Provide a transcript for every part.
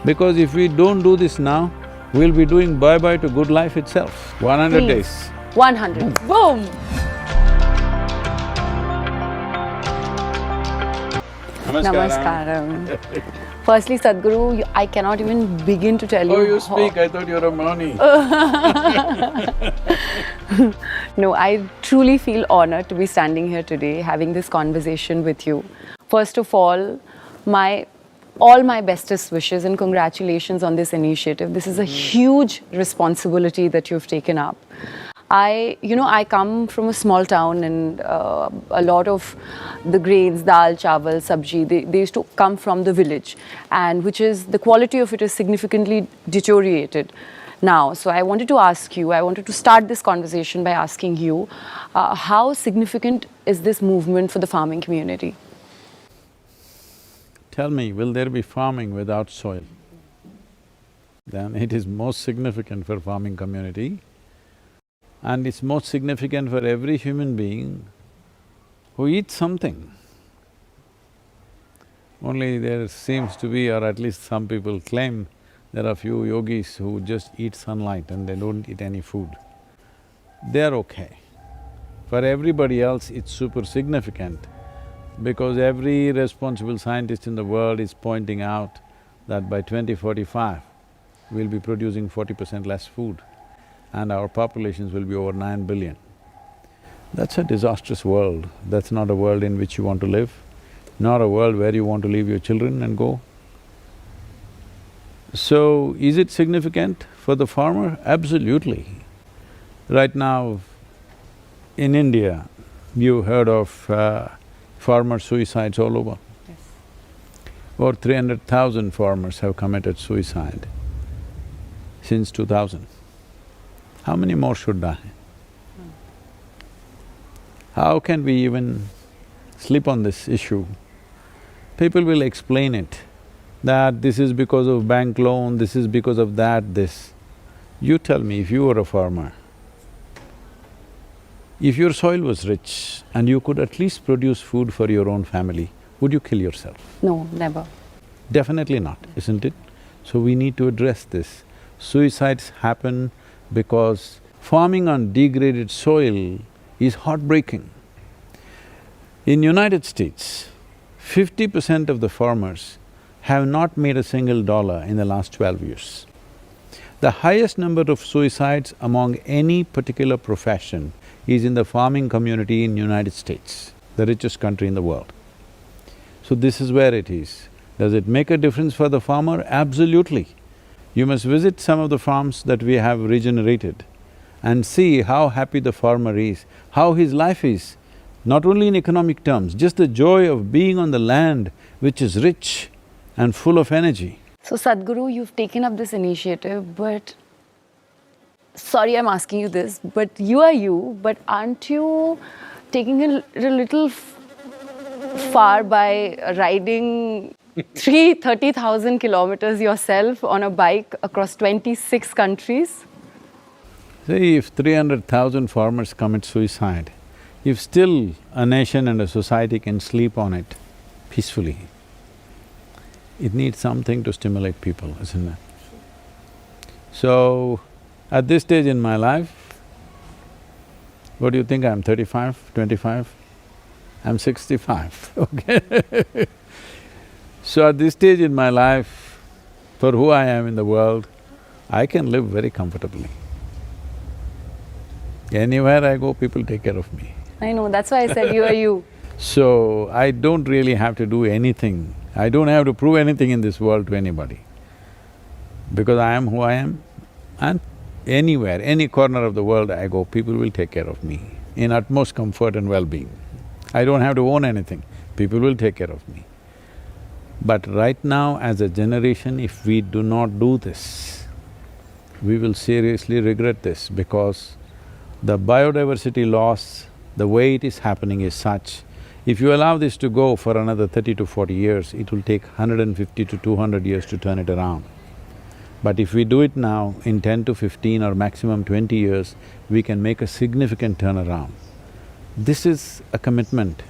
Because if we don't do this now, we'll be doing bye-bye to good life itself. 100 Please. days. 100. Boom! Namaskaram. Firstly, Sadhguru, I cannot even begin to tell you. Oh, you speak, I thought you were a Mouni. No, I truly feel honored to be standing here today, having this conversation with you. First of all my bestest wishes and congratulations on this initiative. This is a huge responsibility that you've taken up. I come from a small town, and a lot of the grains, dal, chawal, sabji, they used to come from the village, and the quality of it is significantly deteriorated now. So I wanted to start this conversation by asking you, how significant is this movement for the farming community? Tell me, will there be farming without soil? Then it is most significant for farming community, and it's most significant for every human being who eats something. Only there seems to be, or at least some people claim, there are few yogis who just eat sunlight and they don't eat any food. They're okay. For everybody else, it's super significant, because every responsible scientist in the world is pointing out that by 2045, we'll be producing 40% less food and our populations will be over 9 billion. That's a disastrous world. That's not a world in which you want to live, not a world where you want to leave your children and go. So, is it significant for the farmer? Absolutely. Right now, in India, you heard of farmer suicides all over. Yes. Over 300,000 farmers have committed suicide since 2000. How many more should die? How can we even sleep on this issue? People will explain it, that this is because of bank loan, this is because of that, this. You tell me, if you were a farmer, if your soil was rich and you could at least produce food for your own family, would you kill yourself? No, never. Definitely not, isn't it? So we need to address this. Suicides happen because farming on degraded soil is heartbreaking. In United States, 50% of the farmers have not made a single dollar in the last 12 years. The highest number of suicides among any particular profession is in the farming community in United States, the richest country in the world. So this is where it is. Does it make a difference for the farmer? Absolutely. You must visit some of the farms that we have regenerated and see how happy the farmer is, how his life is, not only in economic terms, just the joy of being on the land which is rich and full of energy. So Sadhguru, you've taken up this initiative, but sorry I'm asking you this, but you are you, but aren't you taking it a little far by riding 30,000 kilometers yourself on a bike across 26 countries? See, if 300,000 farmers commit suicide, if still a nation and a society can sleep on it peacefully, it needs something to stimulate people, isn't it? So, at this stage in my life, what do you think I'm 35, 25? I'm 65, okay? So at this stage in my life, for who I am in the world, I can live very comfortably. Anywhere I go, people take care of me. I know, that's why I said you are you. So, I don't really have to do anything. I don't have to prove anything in this world to anybody. Because I am who I am, and anywhere, any corner of the world I go, people will take care of me in utmost comfort and well-being. I don't have to own anything, people will take care of me. But right now, as a generation, if we do not do this, we will seriously regret this, because the biodiversity loss, the way it is happening is such, if you allow this to go for another 30 to 40 years, it will take 150 to 200 years to turn it around. But if we do it now, in 10 to 15 or maximum 20 years, we can make a significant turnaround. This is a commitment,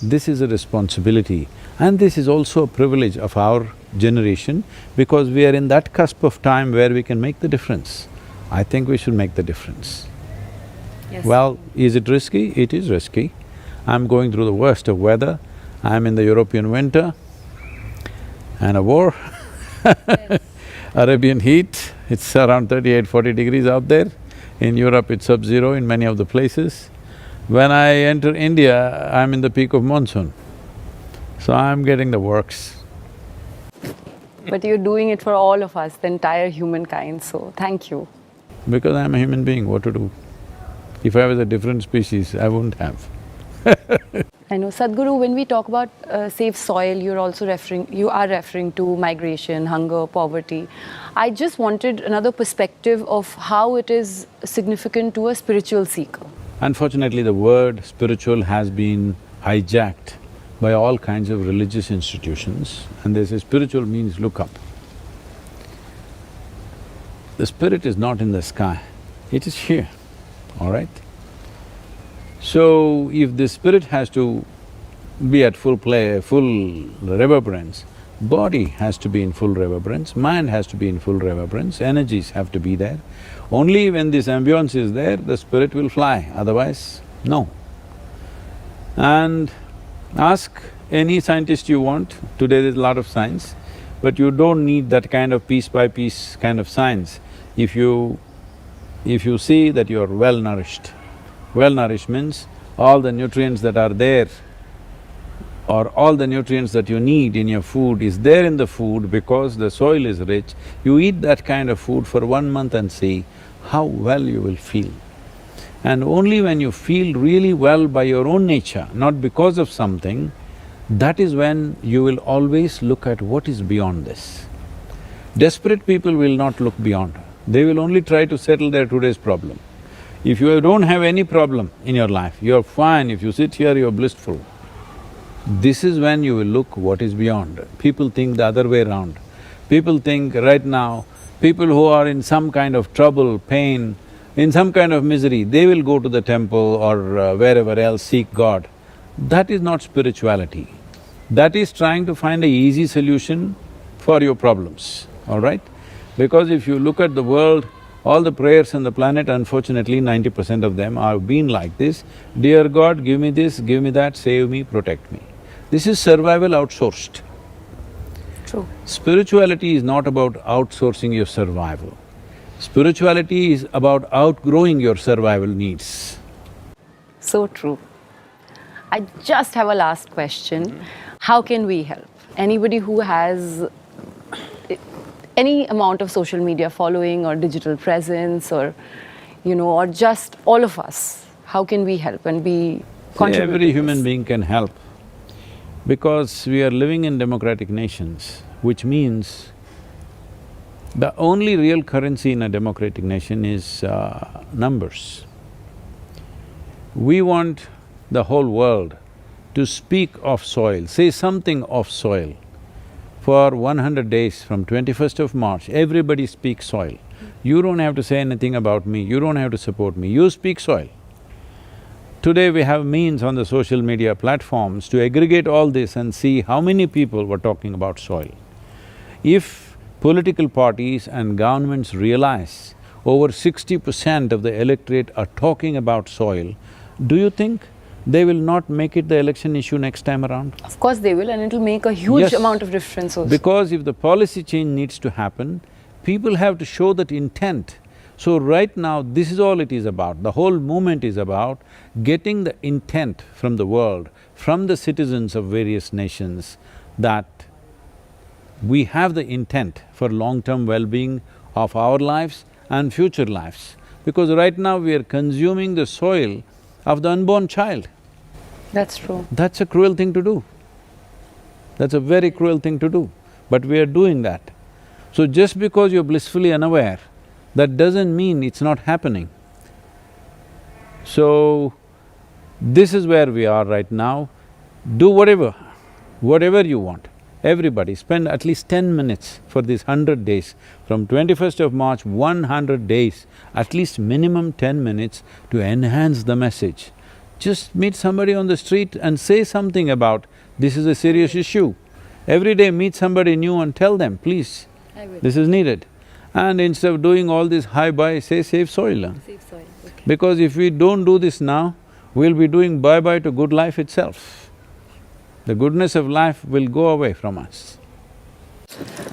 this is a responsibility, and this is also a privilege of our generation, because we are in that cusp of time where we can make the difference. I think we should make the difference. Yes. Well, is it risky? It is risky. I'm going through the worst of weather. I'm in the European winter and a war. Yes. Arabian heat, it's around 38–40 degrees out there. In Europe, it's sub-zero in many of the places. When I enter India, I'm in the peak of monsoon. So I'm getting the works. But you're doing it for all of us, the entire humankind, so thank you. Because I'm a human being, what to do? If I was a different species, I wouldn't have. I know, Sadhguru, when we talk about safe soil, you are referring to migration, hunger, poverty. I just wanted another perspective of how it is significant to a spiritual seeker. Unfortunately, the word spiritual has been hijacked by all kinds of religious institutions, and they say spiritual means look up. The spirit is not in the sky, it is here, all right? So, if the spirit has to be at full play, full reverberance, body has to be in full reverberance, mind has to be in full reverberance, energies have to be there. Only when this ambience is there, the spirit will fly, otherwise, no. And ask any scientist you want, today there's a lot of science, but you don't need that kind of piece by piece kind of science if you see that you're well-nourished. Well-nourished means all the nutrients that are there or all the nutrients that you need in your food is there in the food because the soil is rich. You eat that kind of food for 1 month and see how well you will feel. And only when you feel really well by your own nature, not because of something, that is when you will always look at what is beyond this. Desperate people will not look beyond, they will only try to settle their today's problem. If you don't have any problem in your life, you're fine, if you sit here, you're blissful. This is when you will look what is beyond. People think the other way around. People think right now, people who are in some kind of trouble, pain, in some kind of misery, they will go to the temple or wherever else seek God. That is not spirituality. That is trying to find an easy solution for your problems, all right? Because if you look at the world, all the prayers on the planet, unfortunately 90% of them have been like this, dear God, give me this, give me that, save me, protect me. This is survival outsourced. True. Spirituality is not about outsourcing your survival. Spirituality is about outgrowing your survival needs. So true. I just have a last question. How can we help? Anybody who has any amount of social media following or digital presence or, or just all of us, how can we help and be contributors? Every human being can help because we are living in democratic nations, which means the only real currency in a democratic nation is numbers. We want the whole world to speak of soil, say something of soil. For 100 days from 21st of March, everybody speaks soil. You don't have to say anything about me, you don't have to support me, you speak soil. Today we have means on the social media platforms to aggregate all this and see how many people were talking about soil. If political parties and governments realize over 60% of the electorate are talking about soil, do you think they will not make it the election issue next time around? Of course they will, and it'll make a huge amount of difference also. Because if the policy change needs to happen, people have to show that intent. So right now, this is all it is about. The whole movement is about getting the intent from the world, from the citizens of various nations, that we have the intent for long-term well-being of our lives and future lives. Because right now we are consuming the soil of the unborn child. That's true. That's a cruel thing to do. That's a very cruel thing to do, but we are doing that. So just because you're blissfully unaware, that doesn't mean it's not happening. So, this is where we are right now. Do whatever you want. Everybody spend at least 10 minutes for these 100 days. From 21st of March, 100 days, at least minimum 10 minutes to enhance the message. Just meet somebody on the street and say something about, this is a serious issue. Every day meet somebody new and tell them, please, I will. this is needed. And instead of doing all this hi-bye, say save soil. Save soil, okay. Because if we don't do this now, we'll be doing bye-bye to good life itself. The goodness of life will go away from us.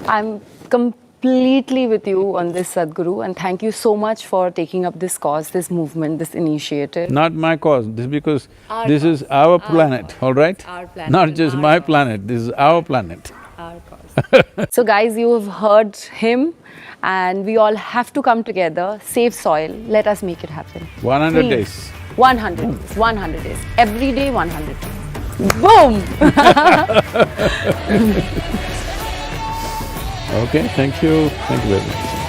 I'm completely with you on this, Sadhguru, and thank you so much for taking up this cause, this movement, this initiative. Not my cause, this because Our this is cause. our Our planet, cause. all right? Our planet Not and just our my cause. planet, this is our planet. Our cause. So guys, you have heard him, and we all have to come together, save soil, let us make it happen. 100 Please. days. 100 days, 100 days. Every day, 100 days. Boom! Okay, thank you very much.